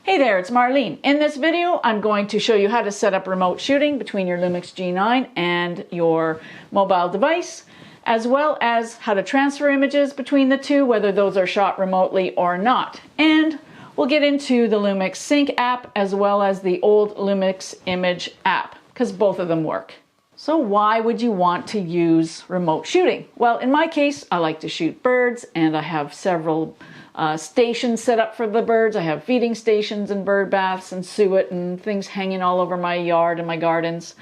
Hey there, it's Marlene. In this video, I'm going to show you how to set up remote shooting between your Lumix G9 and your mobile device, as well as how to transfer images between the two, whether those are shot remotely or not. And we'll get into the Lumix Sync app as well as the old Lumix Image app, because both of them work. So why would you want to use remote shooting? Well, in my case, I like to shoot birds, and I have several stations set up for the birds. I have feeding stations and bird baths and suet and things hanging all over my yard and my gardens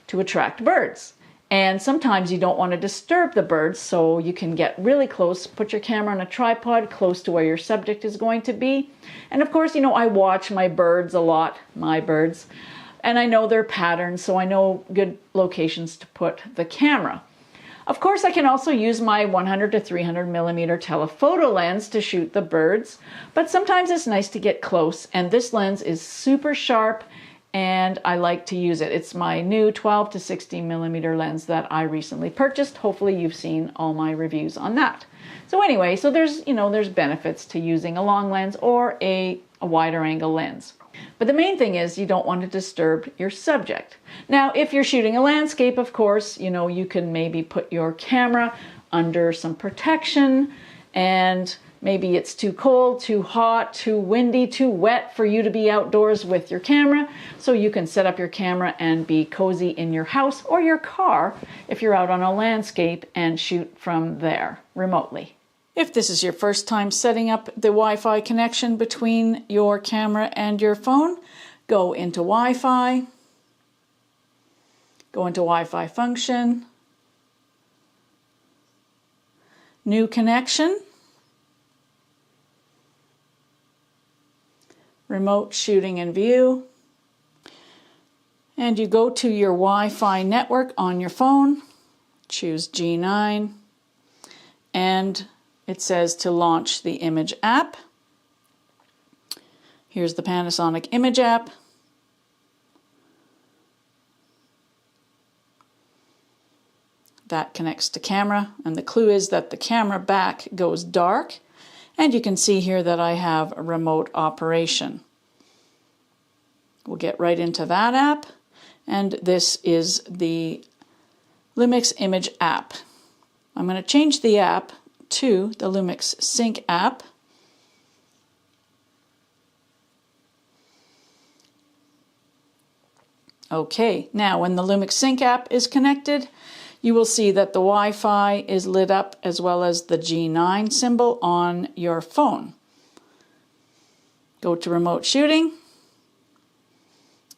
to attract birds. And sometimes you don't want to disturb the birds, so you can get really close, put your camera on a tripod close to where your subject is going to be. And of course, I watch my birds a lot, my birds, and I know their patterns, so I know good locations to put the camera. Of course, I can also use my 100 to 300 millimeter telephoto lens to shoot the birds, but sometimes it's nice to get close, and this lens is super sharp and I like to use it. It's my new 12 to 16 millimeter lens that I recently purchased. Hopefully you've seen all my reviews on that. So anyway, there's benefits to using a long lens or a wider angle lens. But the main thing is you don't want to disturb your subject. Now, if you're shooting a landscape, of course, you can maybe put your camera under some protection, and maybe it's too cold, too hot, too windy, too wet for you to be outdoors with your camera. So you can set up your camera and be cozy in your house or your car if you're out on a landscape and shoot from there remotely. If this is your first time setting up the Wi-Fi connection between your camera and your phone, go into Wi-Fi, go into Wi-Fi function, new connection, remote shooting and view, and you go to your Wi-Fi network on your phone, choose G9, and it says to launch the Image app. Here's the Panasonic Image app. That connects to camera, and the clue is that the camera back goes dark, and you can see here that I have a remote operation. We'll get right into that app, and this is the Lumix Image app. I'm going to change the app to the Lumix Sync app. Okay, now when the Lumix Sync app is connected, you will see that the Wi-Fi is lit up as well as the G9 symbol on your phone. Go to remote shooting,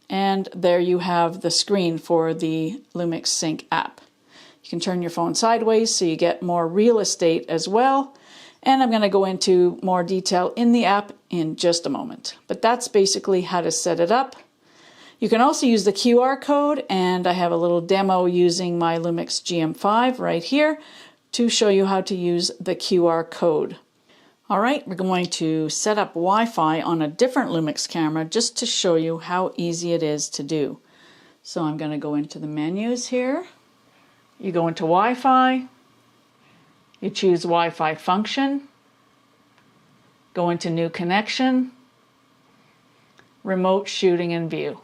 and there you have the screen for the Lumix Sync app. You can turn your phone sideways so you get more real estate as well. And I'm going to go into more detail in the app in just a moment. But that's basically how to set it up. You can also use the QR code, and I have a little demo using my Lumix GM5 right here to show you how to use the QR code. All right, we're going to set up Wi-Fi on a different Lumix camera just to show you how easy it is to do. So I'm going to go into the menus here. You go into Wi-Fi, you choose Wi-Fi function, go into new connection, remote shooting and view.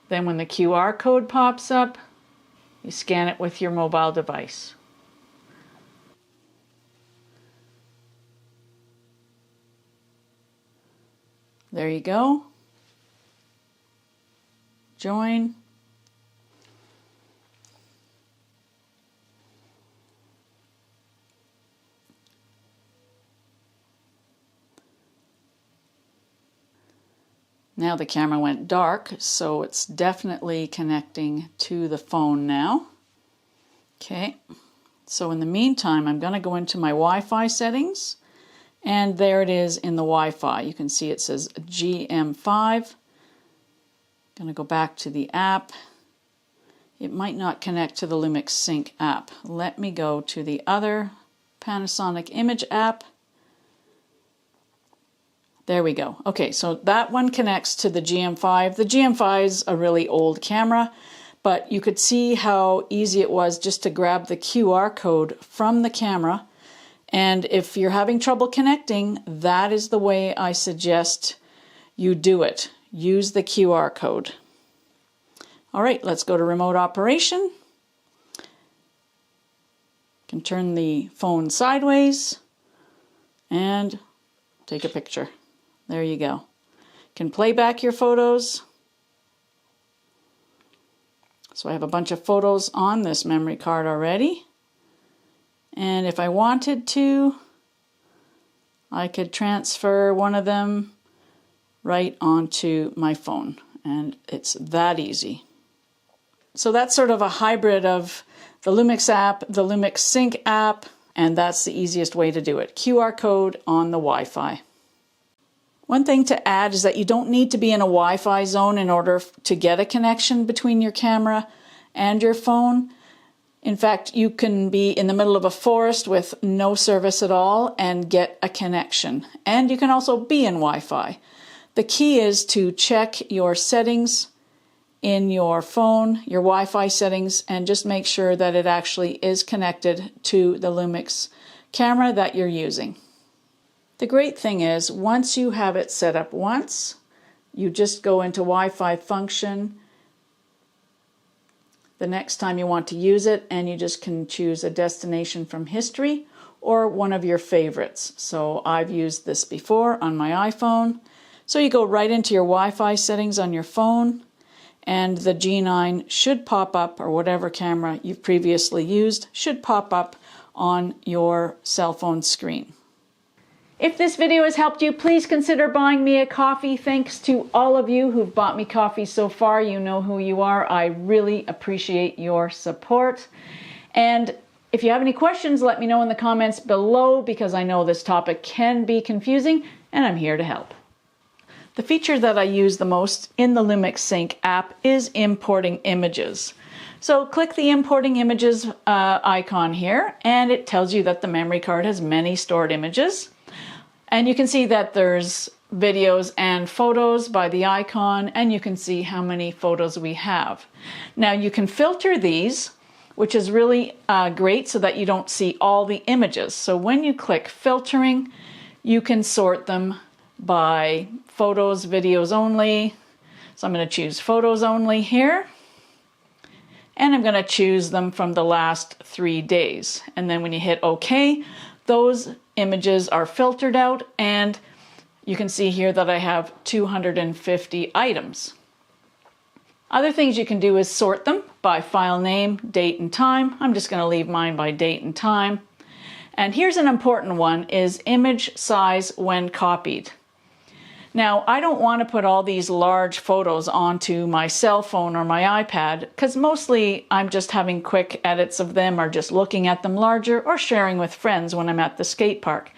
Then when the QR code pops up, you scan it with your mobile device. There you go. Join. Now the camera went dark, so it's definitely connecting to the phone now. Okay, so in the meantime, I'm going to go into my Wi-Fi settings, and there it is in the Wi-Fi. You can see it says GM5. Going to go back to the app. It might not connect to the Lumix Sync app. Let me go to the other Panasonic Image app. There we go. Okay, so that one connects to the GM5. The GM5 is a really old camera, but you could see how easy it was just to grab the QR code from the camera And if you're having trouble connecting, that is the way I suggest you do it. Use the QR code. All right, let's go to remote operation. You can turn the phone sideways and take a picture. There you go. You can play back your photos. So I have a bunch of photos on this memory card already. And if I wanted to, I could transfer one of them right onto my phone. And it's that easy. So that's sort of a hybrid of the Lumix app, the Lumix Sync app, and that's the easiest way to do it. QR code on the Wi-Fi. One thing to add is that you don't need to be in a Wi-Fi zone in order to get a connection between your camera and your phone. In fact, you can be in the middle of a forest with no service at all and get a connection. And you can also be in Wi-Fi. The key is to check your settings in your phone, your Wi-Fi settings, and just make sure that it actually is connected to the Lumix camera that you're using. The great thing is, once you have it set up once, you just go into Wi-Fi function the next time you want to use it, and you just can choose a destination from history or one of your favorites. So I've used this before on my iPhone. So you go right into your Wi-Fi settings on your phone, and the G9 should pop up, or whatever camera you've previously used should pop up on your cell phone screen. If this video has helped you, please consider buying me a coffee. Thanks to all of you who've bought me coffee so far. You know who you are. I really appreciate your support. And if you have any questions, let me know in the comments below, because I know this topic can be confusing and I'm here to help. The feature that I use the most in the Lumix Sync app is importing images. So click the importing images icon here, and it tells you that the memory card has many stored images. And you can see that there's videos and photos by the icon, and you can see how many photos we have. Now you can filter these, which is really great, so that you don't see all the images. So when you click filtering, you can sort them by photos, videos only. So I'm going to choose photos only here. And I'm going to choose them from the last 3 days. And then when you hit OK, those images are filtered out, and you can see here that I have 250 items. Other things you can do is sort them by file name, date and time. I'm just going to leave mine by date and time. And here's an important one, is image size when copied. Now, I don't want to put all these large photos onto my cell phone or my iPad, because mostly I'm just having quick edits of them, or just looking at them larger, or sharing with friends when I'm at the skate park.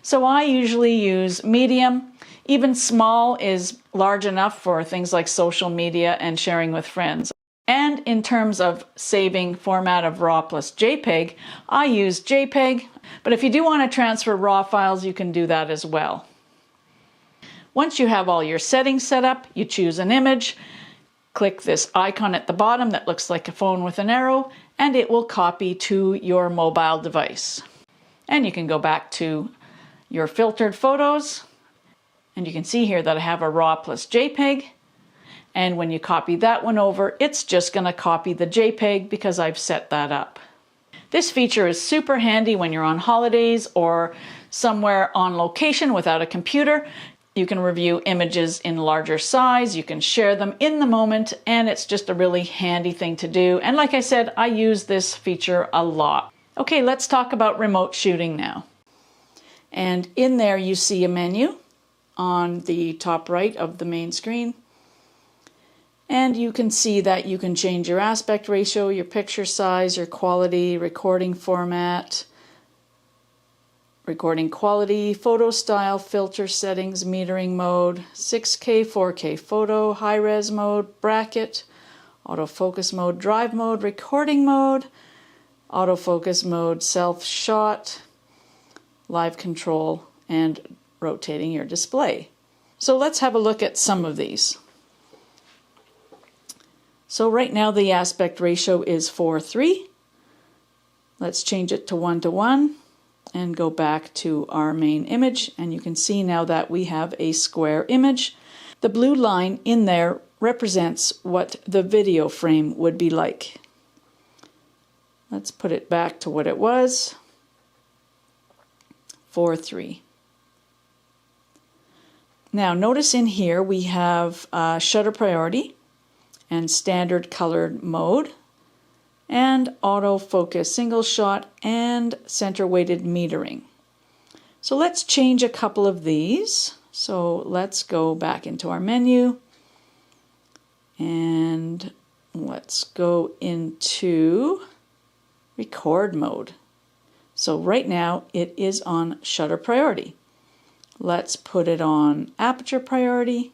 So I usually use medium. Even small is large enough for things like social media and sharing with friends. And in terms of saving format of RAW plus JPEG, I use JPEG, but if you do want to transfer RAW files, you can do that as well. Once you have all your settings set up, you choose an image, click this icon at the bottom that looks like a phone with an arrow, and it will copy to your mobile device. And you can go back to your filtered photos, and you can see here that I have a RAW plus JPEG. And when you copy that one over, it's just going to copy the JPEG because I've set that up. This feature is super handy when you're on holidays or somewhere on location without a computer. You can review images in larger size, you can share them in the moment, and it's just a really handy thing to do. And like I said, I use this feature a lot. Okay, let's talk about remote shooting now. And in there you see a menu on the top right of the main screen. And you can see that you can change your aspect ratio, your picture size, your quality, recording format, recording quality, photo style, filter settings, metering mode, 6K, 4K photo, high-res mode, bracket, autofocus mode, drive mode, recording mode, autofocus mode, self-shot, live control, and rotating your display. So let's have a look at some of these. So right now the aspect ratio is 4:3. Let's change it to 1:1. and go back to our main image, and you can see now that we have a square image. The blue line in there represents what the video frame would be like. Let's put it back to what it was. 4:3. Now notice in here we have shutter priority and standard colored mode and autofocus single shot and center weighted metering. So let's change a couple of these. So let's go back into our menu and let's go into record mode. So right now it is on shutter priority. Let's put it on aperture priority.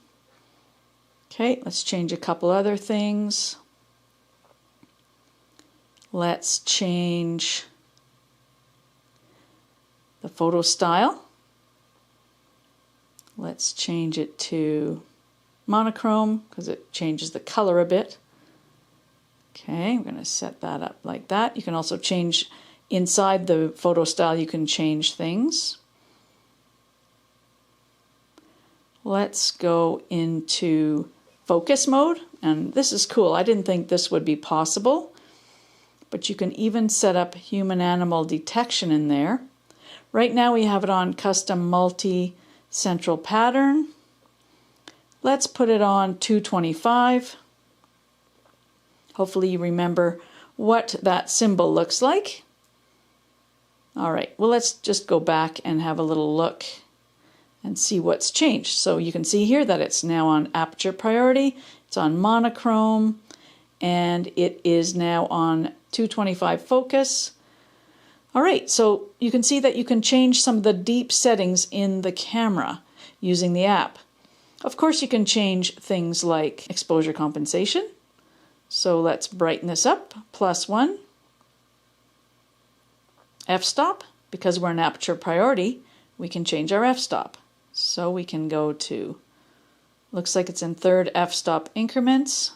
Okay, let's change a couple other things. Let's change the photo style. Let's change it to monochrome because it changes the color a bit. Okay, I'm going to set that up like that. You can also change inside the photo style, you can change things. Let's go into focus mode, and this is cool. I didn't think this would be possible, but you can even set up human animal detection in there. Right now we have it on custom multi central pattern. Let's put it on 225. Hopefully you remember what that symbol looks like. All right, well, let's just go back and have a little look and see what's changed. So you can see here that it's now on aperture priority, it's on monochrome, and it is now on 225 focus. All right, so you can see that you can change some of the deep settings in the camera using the app. Of course, you can change things like exposure compensation. So let's brighten this up, +1. F-stop, because we're in aperture priority, we can change our f-stop. So we can go to, looks like it's in third f-stop increments.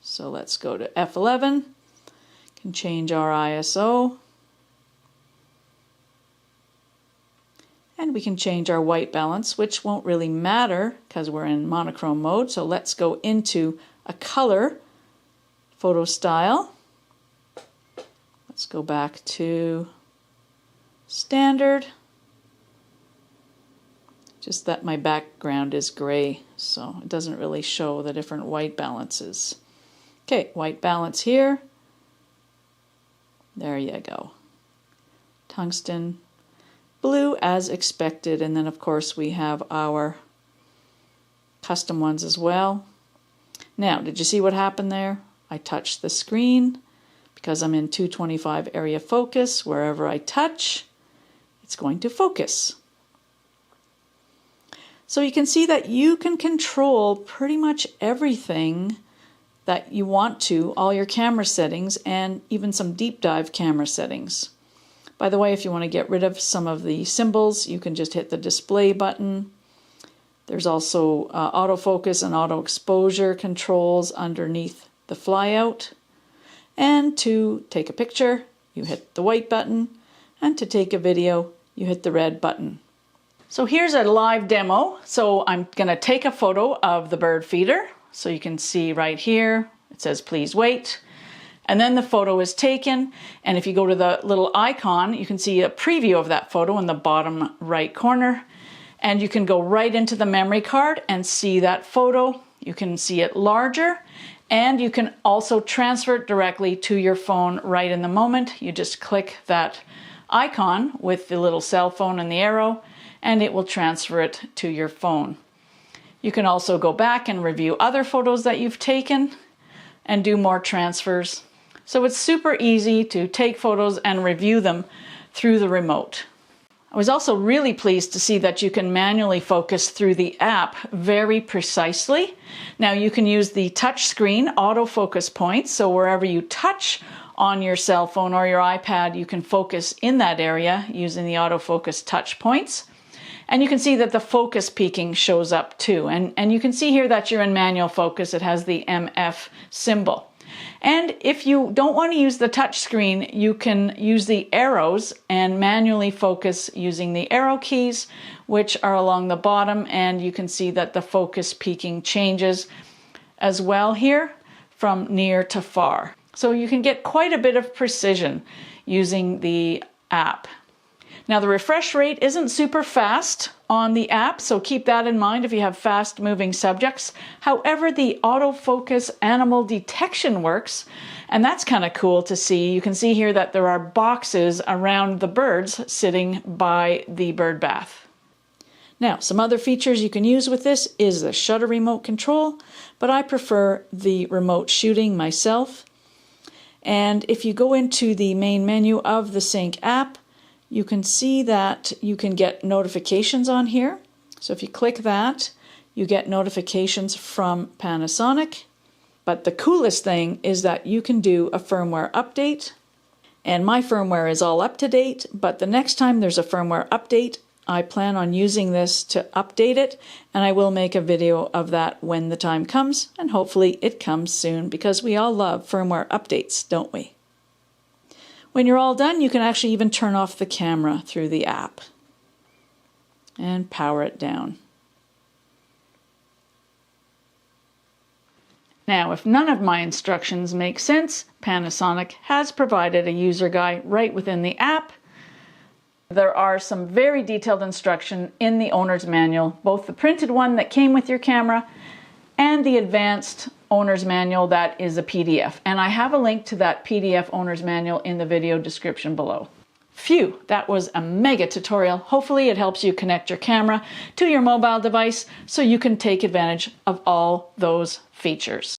So let's go to F11, can change our ISO. And we can change our white balance, which won't really matter because we're in monochrome mode. So let's go into a color photo style. Let's go back to standard. Just that my background is gray, so it doesn't really show the different white balances. Okay, white balance here. There you go. Tungsten blue as expected, and then of course we have our custom ones as well. Now, did you see what happened there? I touched the screen because I'm in 225 area focus. Wherever I touch, it's going to focus. So you can see that you can control pretty much everything that you want to, all your camera settings, and even some deep dive camera settings. By the way, if you want to get rid of some of the symbols, you can just hit the display button. There's also autofocus and auto exposure controls underneath the flyout. And to take a picture, you hit the white button, and to take a video, you hit the red button. So here's a live demo. So I'm going to take a photo of the bird feeder. So you can see right here, it says please wait. And then the photo is taken. And if you go to the little icon, you can see a preview of that photo in the bottom right corner. And you can go right into the memory card and see that photo. You can see it larger. And you can also transfer it directly to your phone right in the moment. You just click that icon with the little cell phone and the arrow, and it will transfer it to your phone. You can also go back and review other photos that you've taken and do more transfers. So it's super easy to take photos and review them through the remote. I was also really pleased to see that you can manually focus through the app very precisely. Now you can use the touch screen autofocus points, so wherever you touch on your cell phone or your iPad, you can focus in that area using the autofocus touch points. And you can see that the focus peaking shows up too. And you can see here that you're in manual focus. It has the MF symbol. And if you don't want to use the touch screen, you can use the arrows and manually focus using the arrow keys, which are along the bottom, and you can see that the focus peaking changes as well here from near to far. So you can get quite a bit of precision using the app. Now the refresh rate isn't super fast on the app, so keep that in mind if you have fast moving subjects. However, the autofocus animal detection works, and that's kind of cool to see. You can see here that there are boxes around the birds sitting by the bird bath. Now, some other features you can use with this is the shutter remote control, but I prefer the remote shooting myself. And if you go into the main menu of the Sync app, you can see that you can get notifications on here. So if you click that, you get notifications from Panasonic. But the coolest thing is that you can do a firmware update. And my firmware is all up to date, but the next time there's a firmware update, I plan on using this to update it, and I will make a video of that when the time comes, and hopefully it comes soon because we all love firmware updates, don't we? When you're all done, you can actually even turn off the camera through the app and power it down. Now, if none of my instructions make sense, Panasonic has provided a user guide right within the app. There are some very detailed instruction in the owner's manual, both the printed one that came with your camera and the advanced owner's manual that is a PDF. And I have a link to that PDF owner's manual in the video description below. Phew, that was a mega tutorial. Hopefully it helps you connect your camera to your mobile device so you can take advantage of all those features.